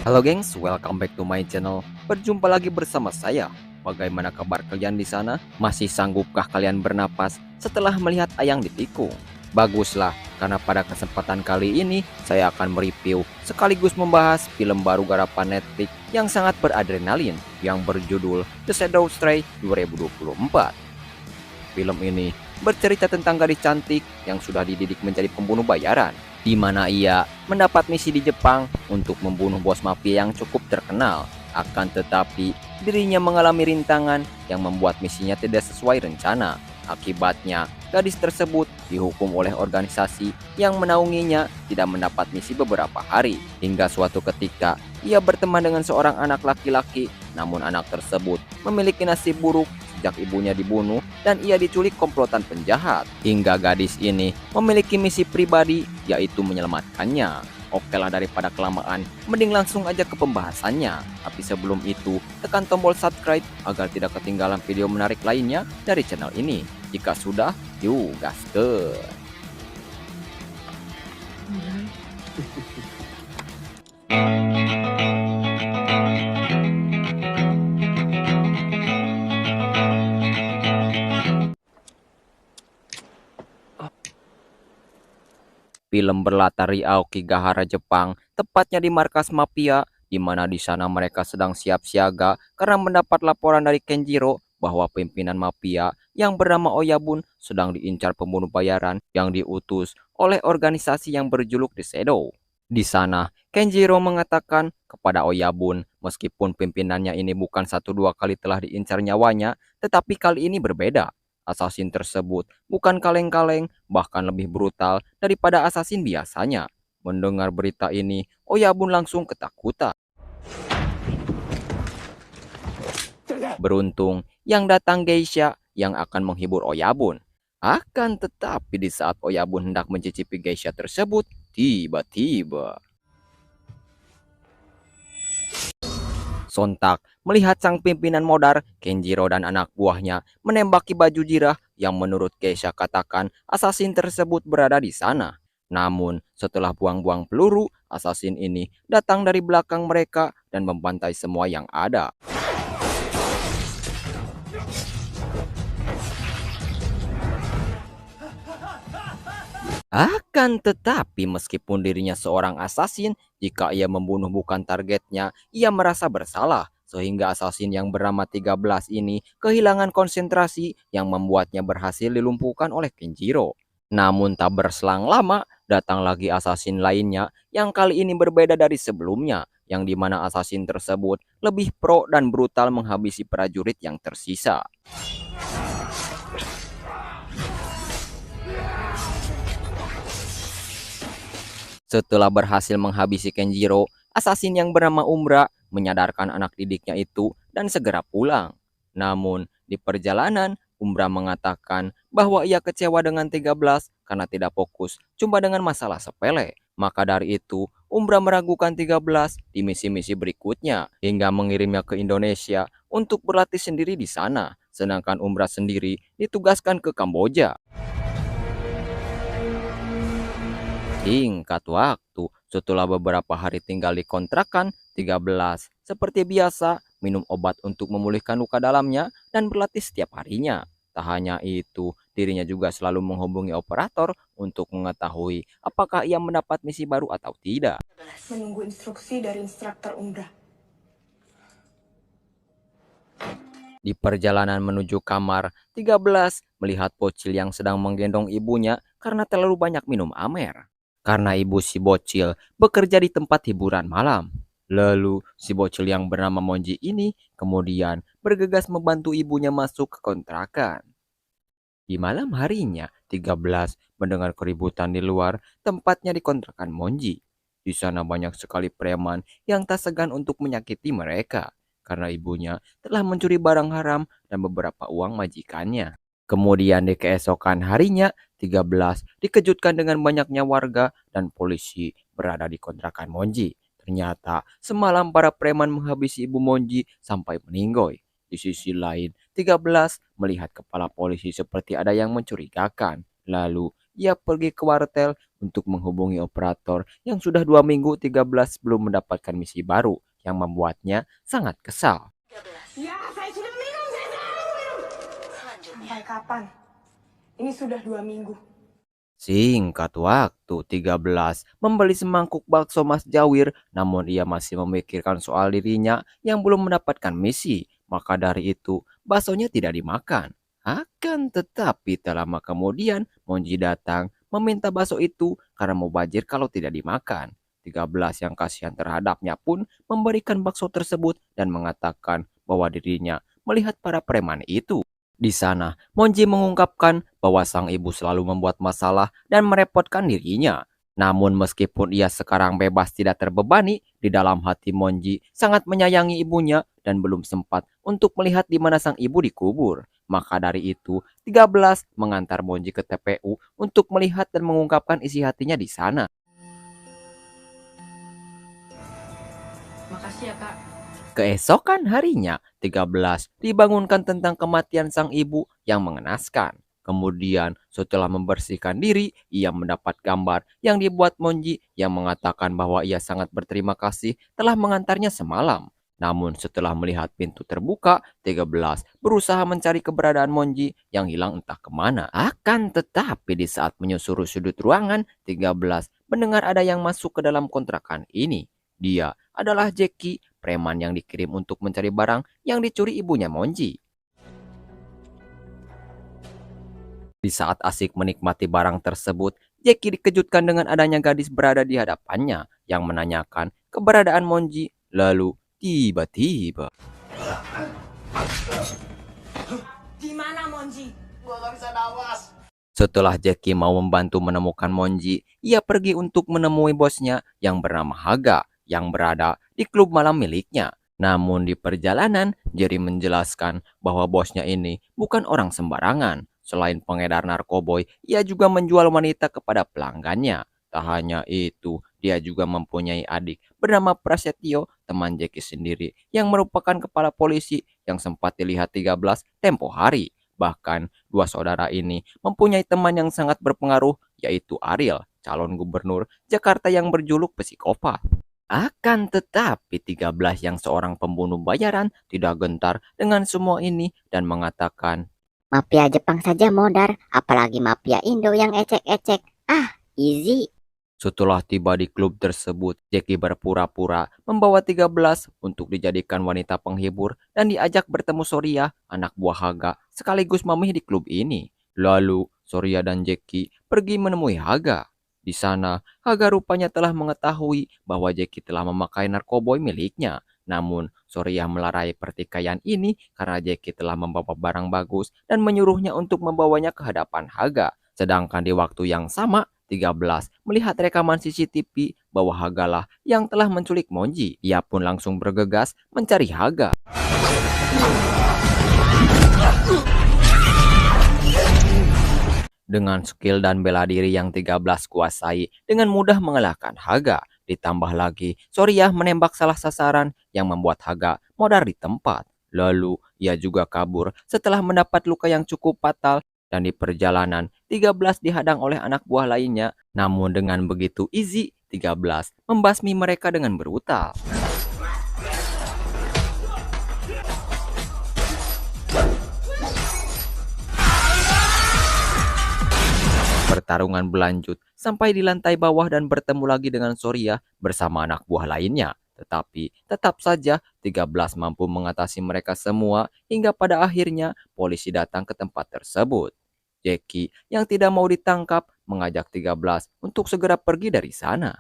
Halo gengs, welcome back to my channel. Berjumpa lagi bersama saya. Bagaimana kabar kalian di sana? Masih sanggupkah kalian bernapas setelah melihat Ayang ditikung? Baguslah, karena pada kesempatan kali ini saya akan mereview sekaligus membahas film baru garapan Netflix yang sangat beradrenalin yang berjudul The Shadow Stray 2024. Film ini bercerita tentang gadis cantik yang sudah dididik menjadi pembunuh bayaran, di mana ia mendapat misi di Jepang untuk membunuh bos mafia yang cukup terkenal. Akan tetapi, dirinya mengalami rintangan yang membuat misinya tidak sesuai rencana. Akibatnya, gadis tersebut dihukum oleh organisasi yang menaunginya tidak mendapat misi beberapa hari. Hingga suatu ketika, ia berteman dengan seorang anak laki-laki, namun anak tersebut memiliki nasib buruk sejak ibunya dibunuh dan ia diculik komplotan penjahat. Hingga gadis ini memiliki misi pribadi, yaitu menyelamatkannya. Oke lah, daripada kelamaan, mending langsung aja ke pembahasannya. Tapi sebelum itu, tekan tombol subscribe agar tidak ketinggalan video menarik lainnya dari channel ini. Jika sudah, yuk gaskeun. Film berlatar di Aokigahara, Jepang, tepatnya di markas mafia, di mana di sana mereka sedang siap siaga karena mendapat laporan dari Kenjiro bahwa pimpinan mafia yang bernama Oyabun sedang diincar pembunuh bayaran yang diutus oleh organisasi yang berjuluk The Shadow. Di sana, Kenjiro mengatakan kepada Oyabun, meskipun pimpinannya ini bukan satu dua kali telah diincar nyawanya, tetapi kali ini berbeda. Assassin tersebut bukan kaleng-kaleng, bahkan lebih brutal daripada assassin biasanya. Mendengar berita ini, Oyabun langsung ketakutan. Beruntung yang datang geisha yang akan menghibur Oyabun. Akan tetapi di saat Oyabun hendak mencicipi geisha tersebut, tiba-tiba sontak melihat sang pimpinan modar, Kenjiro dan anak buahnya menembaki baju jirah yang menurut geisha katakan assassin tersebut berada di sana. Namun setelah buang-buang peluru, assassin ini datang dari belakang mereka dan membantai semua yang ada. Akan tetapi meskipun dirinya seorang assassin, jika ia membunuh bukan targetnya, ia merasa bersalah. Sehingga assassin yang bernama 13 ini kehilangan konsentrasi yang membuatnya berhasil dilumpuhkan oleh Kenjiro. Namun tak berselang lama, datang lagi assassin lainnya yang kali ini berbeda dari sebelumnya, yang dimana assassin tersebut lebih pro dan brutal menghabisi prajurit yang tersisa. Setelah berhasil menghabisi Kenjiro, assassin yang bernama Umbra menyadarkan anak didiknya itu dan segera pulang. Namun, di perjalanan, Umbra mengatakan bahwa ia kecewa dengan 13 karena tidak fokus cuma dengan masalah sepele. Maka dari itu, Umbra meragukan 13 di misi-misi berikutnya hingga mengirimnya ke Indonesia untuk berlatih sendiri di sana. Sedangkan Umbra sendiri ditugaskan ke Kamboja. Singkat waktu, setelah beberapa hari tinggal di kontrakan, 13 seperti biasa minum obat untuk memulihkan luka dalamnya dan berlatih setiap harinya. Tak hanya itu, dirinya juga selalu menghubungi operator untuk mengetahui apakah ia mendapat misi baru atau tidak. Menunggu instruksi dari instruktur Umbra. Di perjalanan menuju kamar, 13 melihat bocil yang sedang menggendong ibunya karena terlalu banyak minum amer. Karena ibu si bocil bekerja di tempat hiburan malam. Lalu si bocil yang bernama Monji ini kemudian bergegas membantu ibunya masuk ke kontrakan. Di malam harinya, 13 mendengar keributan di luar tempatnya di kontrakan Monji. Di sana banyak sekali preman yang tak segan untuk menyakiti mereka karena ibunya telah mencuri barang haram dan beberapa uang majikannya. Kemudian di keesokan harinya, 13 dikejutkan dengan banyaknya warga dan polisi berada di kontrakan Monji. Ternyata semalam para preman menghabisi ibu Monji sampai meninggoy. Di sisi lain, 13 melihat kepala polisi seperti ada yang mencurigakan. Lalu ia pergi ke wartel untuk menghubungi operator yang sudah 2 minggu 13 belum mendapatkan misi baru yang membuatnya sangat kesal. Ya, saya sudah minum, saya selalu minum. Sampai kapan? Ini sudah 2 minggu. Singkat waktu 13 membeli semangkuk bakso Mas Jawir, namun ia masih memikirkan soal dirinya yang belum mendapatkan misi. Maka dari itu, baksonya tidak dimakan. Akan tetapi tak lama kemudian, Monji datang meminta bakso itu karena mau bajir kalau tidak dimakan. 13 yang kasihan terhadapnya pun memberikan bakso tersebut dan mengatakan bahwa dirinya melihat para preman itu. Di sana, Monji mengungkapkan bahwa sang ibu selalu membuat masalah dan merepotkan dirinya. Namun meskipun ia sekarang bebas tidak terbebani, di dalam hati Monji sangat menyayangi ibunya dan belum sempat untuk melihat di mana sang ibu dikubur. Maka dari itu, 13 mengantar Monji ke TPU untuk melihat dan mengungkapkan isi hatinya di sana. Makasih ya, Kak. Keesokan harinya, 13 dibangunkan tentang kematian sang ibu yang mengenaskan. Kemudian setelah membersihkan diri, ia mendapat gambar yang dibuat Monji yang mengatakan bahwa ia sangat berterima kasih telah mengantarnya semalam. Namun setelah melihat pintu terbuka, 13 berusaha mencari keberadaan Monji yang hilang entah kemana. Akan tetapi di saat menyusuri sudut ruangan, 13 mendengar ada yang masuk ke dalam kontrakan ini. Dia adalah Jackie, preman yang dikirim untuk mencari barang yang dicuri ibunya Monji. Di saat asik menikmati barang tersebut, Jackie dikejutkan dengan adanya gadis berada di hadapannya yang menanyakan keberadaan Monji. Lalu tiba-tiba Di mana, Monji? setelah Jackie mau membantu menemukan Monji, ia pergi untuk menemui bosnya yang bernama Haga yang berada di klub malam miliknya. Namun di perjalanan, Jerry menjelaskan bahwa bosnya ini bukan orang sembarangan. Selain pengedar narkoboy, ia juga menjual wanita kepada pelanggannya. Tak hanya itu, dia juga mempunyai adik bernama Prasetyo, teman Jackie sendiri, yang merupakan kepala polisi yang sempat dilihat 13 tempo hari. Bahkan, dua saudara ini mempunyai teman yang sangat berpengaruh, yaitu Ariel, calon gubernur Jakarta yang berjuluk psikopat. Akan tetapi 13 yang seorang pembunuh bayaran tidak gentar dengan semua ini dan mengatakan, Mafia Jepang saja modar, apalagi mafia Indo yang ecek-ecek. Ah, easy. setelah tiba di klub tersebut, Jackie berpura-pura membawa 13 untuk dijadikan wanita penghibur dan diajak bertemu Soria, anak buah Haga, sekaligus mamih di klub ini. Lalu, Soria dan Jackie pergi menemui Haga. Di sana, Haga rupanya telah mengetahui bahwa Jackie telah memakai narkoboy miliknya. Namun, Soria melarai pertikaian ini karena Jackie telah membawa barang bagus dan menyuruhnya untuk membawanya ke hadapan Haga. Sedangkan di waktu yang sama, 13 melihat rekaman CCTV bahwa Haga lah yang telah menculik Monji. Ia pun langsung bergegas mencari Haga. Dengan skill dan bela diri yang 13 kuasai, dengan mudah mengalahkan Haga. Ditambah lagi, Soria menembak salah sasaran yang membuat Haga modar di tempat. Lalu, ia juga kabur setelah mendapat luka yang cukup fatal dan di perjalanan, 13 dihadang oleh anak buah lainnya. Namun dengan begitu easy, 13 membasmi mereka dengan brutal. Pertarungan berlanjut sampai di lantai bawah dan bertemu lagi dengan Soria bersama anak buah lainnya. Tetapi tetap saja 13 mampu mengatasi mereka semua hingga pada akhirnya polisi datang ke tempat tersebut. Jackie yang tidak mau ditangkap mengajak 13 untuk segera pergi dari sana.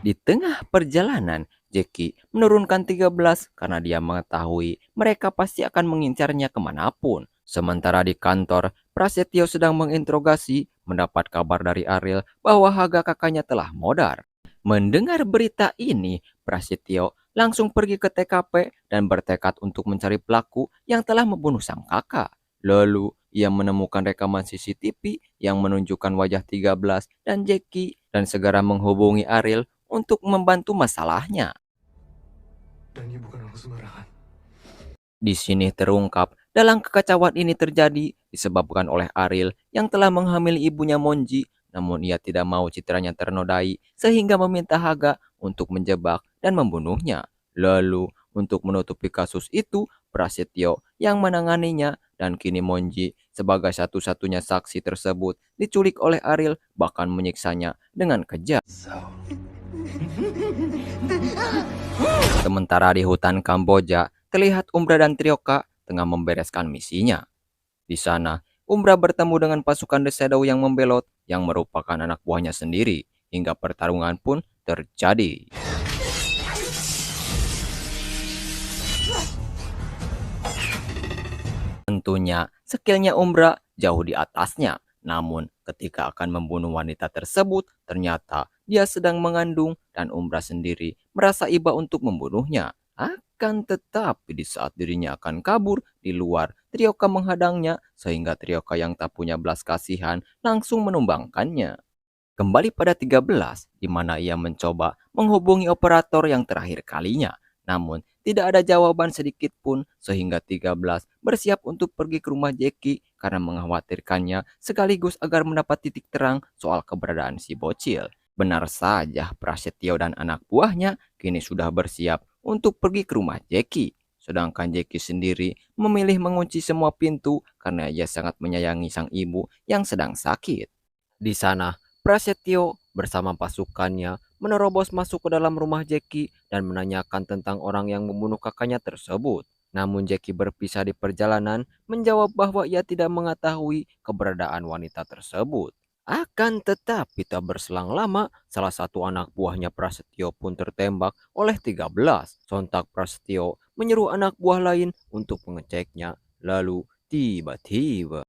Di tengah perjalanan, Jackie menurunkan 13 karena dia mengetahui mereka pasti akan mengincarnya kemanapun. Sementara di kantor, Prasetyo sedang menginterogasi, mendapat kabar dari Ariel bahwa Haga kakaknya telah modar. Mendengar berita ini, Prasetyo langsung pergi ke TKP dan bertekad untuk mencari pelaku yang telah membunuh sang kakak. Lalu, ia menemukan rekaman CCTV yang menunjukkan wajah 13 dan Jackie dan segera menghubungi Ariel untuk membantu masalahnya. Dan dia bukan orang sembarangan. Di sini terungkap Dalam kekacauan ini terjadi disebabkan oleh Ariel yang telah menghamili ibunya Monji, namun ia tidak mau citranya ternodai sehingga meminta Haga untuk menjebak dan membunuhnya. Lalu untuk menutupi kasus itu, Prasetyo yang menanganinya dan kini Monji sebagai satu-satunya saksi tersebut diculik oleh Ariel bahkan menyiksanya dengan kejam. Sementara di hutan Kamboja, terlihat Umbra dan Trioka tengah membereskan misinya. Di sana, Umbra bertemu dengan pasukan The Shadow yang membelot yang merupakan anak buahnya sendiri, hingga pertarungan pun terjadi. Tentunya, skillnya Umbra jauh di atasnya. Namun, ketika akan membunuh wanita tersebut, ternyata dia sedang mengandung dan Umbra sendiri merasa iba untuk membunuhnya. Akan tetapi di saat dirinya akan kabur di luar, Trioka menghadangnya sehingga Trioka yang tak punya belas kasihan langsung menumbangkannya. Kembali pada 13, di mana ia mencoba menghubungi operator yang terakhir kalinya. Namun, tidak ada jawaban sedikit pun sehingga 13 bersiap untuk pergi ke rumah Jackie karena mengkhawatirkannya sekaligus agar mendapat titik terang soal keberadaan si bocil. Benar saja, Prasetyo dan anak buahnya kini sudah bersiap untuk pergi ke rumah Jackie. Sedangkan Jackie sendiri memilih mengunci semua pintu karena ia sangat menyayangi sang ibu yang sedang sakit. Di sana, Prasetyo bersama pasukannya menerobos masuk ke dalam rumah Jackie dan menanyakan tentang orang yang membunuh kakaknya tersebut. Namun Jackie berpisah di perjalanan menjawab bahwa ia tidak mengetahui keberadaan wanita tersebut. Akan tetapi tak berselang lama, salah satu anak buahnya Prasetyo pun tertembak oleh 13. Sontak Prasetyo menyuruh anak buah lain untuk mengeceknya. Lalu tiba-tiba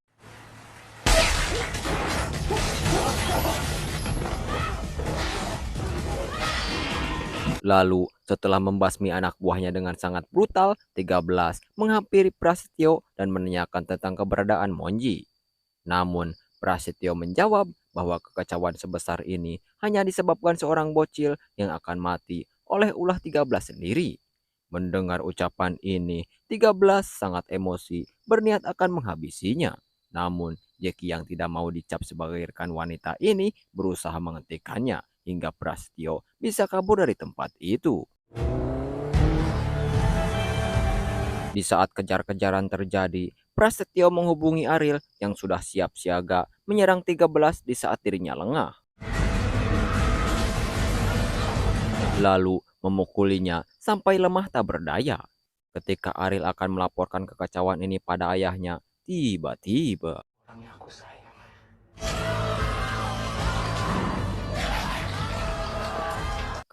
Lalu, setelah membasmi anak buahnya dengan sangat brutal, 13 menghampiri Prasetyo dan menanyakan tentang keberadaan Monji. Namun, Prasetyo menjawab bahwa kekacauan sebesar ini hanya disebabkan seorang bocil yang akan mati oleh ulah 13 sendiri. Mendengar ucapan ini, 13 sangat emosi, berniat akan menghabisinya. Namun, Jackie yang tidak mau dicap sebagai rekan wanita ini berusaha menghentikannya hingga Prasetyo bisa kabur dari tempat itu. Di saat kejar-kejaran terjadi, Prasetyo menghubungi Ariel yang sudah siap siaga menyerang 13 di saat dirinya lengah. Lalu memukulinya sampai lemah tak berdaya. Ketika Ariel akan melaporkan kekacauan ini pada ayahnya, tiba-tiba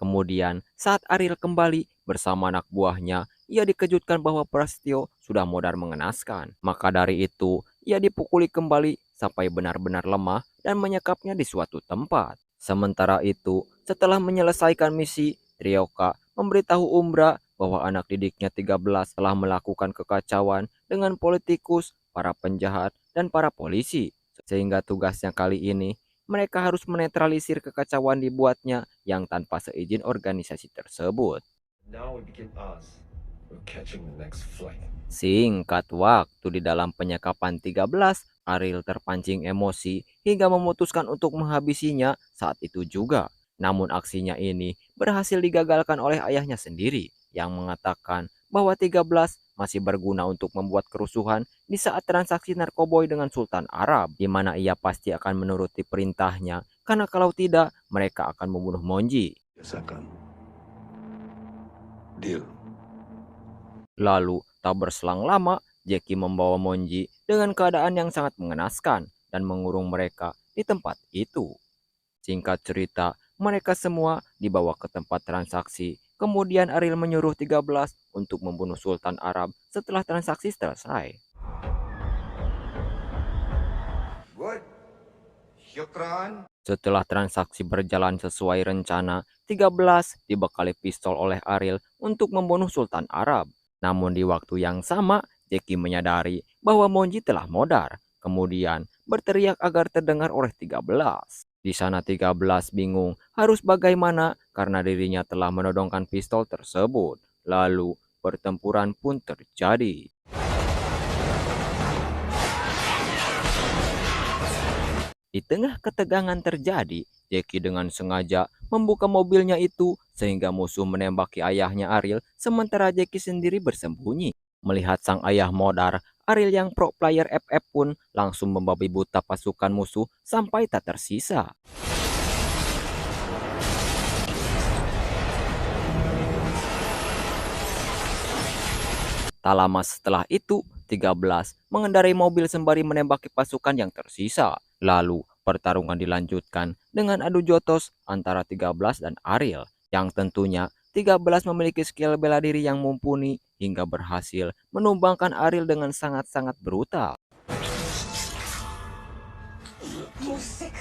kemudian saat Ariel kembali bersama anak buahnya, ia dikejutkan bahwa Prasetyo sudah modar mengenaskan. Maka dari itu, ia dipukuli kembali sampai benar-benar lemah dan menyekapnya di suatu tempat. Sementara itu, setelah menyelesaikan misi, Trioka memberitahu Umbra bahwa anak didiknya 13 telah melakukan kekacauan dengan politikus, para penjahat, dan para polisi. Sehingga tugasnya kali ini mereka harus menetralisir kekacauan dibuatnya yang tanpa seizin organisasi tersebut. Singkat waktu di dalam penyekapan 13, Ariel terpancing emosi hingga memutuskan untuk menghabisinya saat itu juga. Namun aksinya ini berhasil digagalkan oleh ayahnya sendiri yang mengatakan bahwa 13 masih berguna untuk membuat kerusuhan di saat transaksi narkoboy dengan Sultan Arab, di mana ia pasti akan menuruti perintahnya, karena kalau tidak, mereka akan membunuh Monji. Deal. Lalu, tak berselang lama, Jackie membawa Monji dengan keadaan yang sangat mengenaskan dan mengurung mereka di tempat itu. Singkat cerita, mereka semua dibawa ke tempat transaksi. Kemudian Ariel menyuruh 13 untuk membunuh Sultan Arab setelah transaksi selesai. Setelah transaksi berjalan sesuai rencana, 13 dibekali pistol oleh Ariel untuk membunuh Sultan Arab. Namun di waktu yang sama, Jackie menyadari bahwa Monji telah modar. Kemudian berteriak agar terdengar oleh 13. Di sana 13 bingung harus bagaimana karena dirinya telah menodongkan pistol tersebut. Lalu pertempuran pun terjadi. Di tengah ketegangan terjadi, Jackie dengan sengaja membuka mobilnya itu sehingga musuh menembaki ayahnya Ariel sementara Jackie sendiri bersembunyi. Melihat sang ayah modar, Ariel yang pro player FF pun langsung membabi buta pasukan musuh sampai tak tersisa. Tak lama setelah itu, 13 mengendarai mobil sembari menembaki pasukan yang tersisa. Lalu, pertarungan dilanjutkan dengan adu jotos antara 13 dan Ariel, yang tentunya 13 memiliki skill bela diri yang mumpuni hingga berhasil menumbangkan Ariel dengan sangat-sangat brutal. Musik.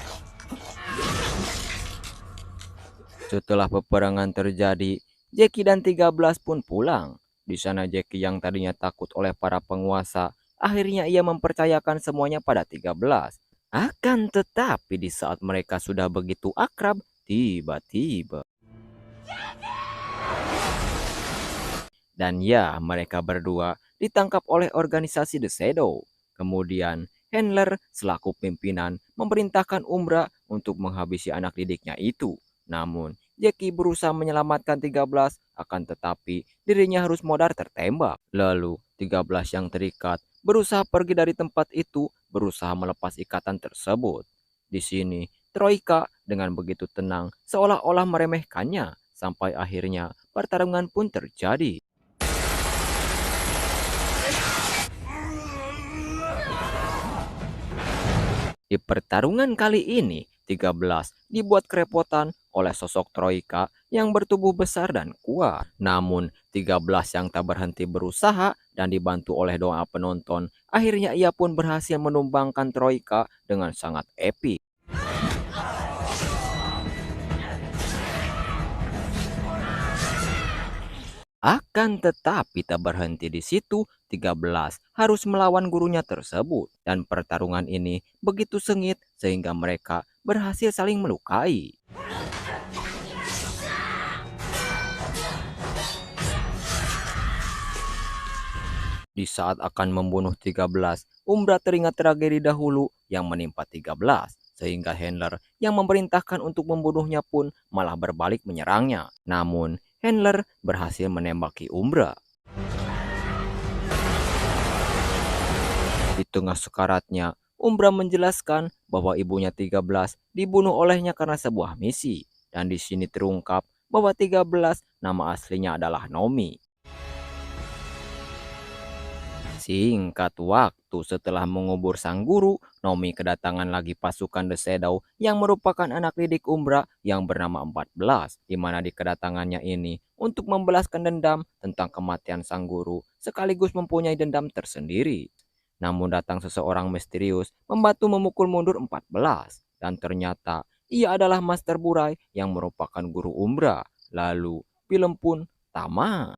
Setelah peperangan terjadi, Jackie dan 13 pun pulang. Di sana Jackie yang tadinya takut oleh para penguasa, akhirnya ia mempercayakan semuanya pada 13. Akan tetapi di saat mereka sudah begitu akrab, tiba-tiba. Dan ya, mereka berdua ditangkap oleh organisasi The Shadow. Kemudian, Handler selaku pimpinan memerintahkan Umbra untuk menghabisi anak didiknya itu. Namun, Jackie berusaha menyelamatkan 13, akan tetapi dirinya harus modar tertembak. Lalu, 13 yang terikat berusaha pergi dari tempat itu, berusaha melepas ikatan tersebut. Di sini, Troika dengan begitu tenang seolah-olah meremehkannya, sampai akhirnya pertarungan pun terjadi. Di pertarungan kali ini, 13 dibuat kerepotan oleh sosok Troika yang bertubuh besar dan kuat. Namun, 13 yang tak berhenti berusaha dan dibantu oleh doa penonton, akhirnya ia pun berhasil menumbangkan Troika dengan sangat epik. Akan tetapi tak berhenti di situ, 13 harus melawan gurunya tersebut. Dan pertarungan ini begitu sengit sehingga mereka berhasil saling melukai. Di saat akan membunuh 13, Umbra teringat tragedi dahulu yang menimpa 13. Sehingga Handler yang memerintahkan untuk membunuhnya pun malah berbalik menyerangnya. Namun, Handler berhasil menembaki Umbra. Di tengah sekaratnya, Umbra menjelaskan bahwa ibunya 13 dibunuh olehnya karena sebuah misi. Dan di sini terungkap bahwa 13 nama aslinya adalah Nomi. Singkat waktu setelah mengubur sang guru, Nomi kedatangan lagi pasukan The Shadow yang merupakan anak didik Umbra yang bernama 14, di mana di kedatangannya ini untuk membalaskan dendam tentang kematian sang guru sekaligus mempunyai dendam tersendiri. Namun datang seseorang misterius membantu memukul mundur 14 dan ternyata ia adalah Master Burai yang merupakan guru Umbra. Lalu film pun tamat.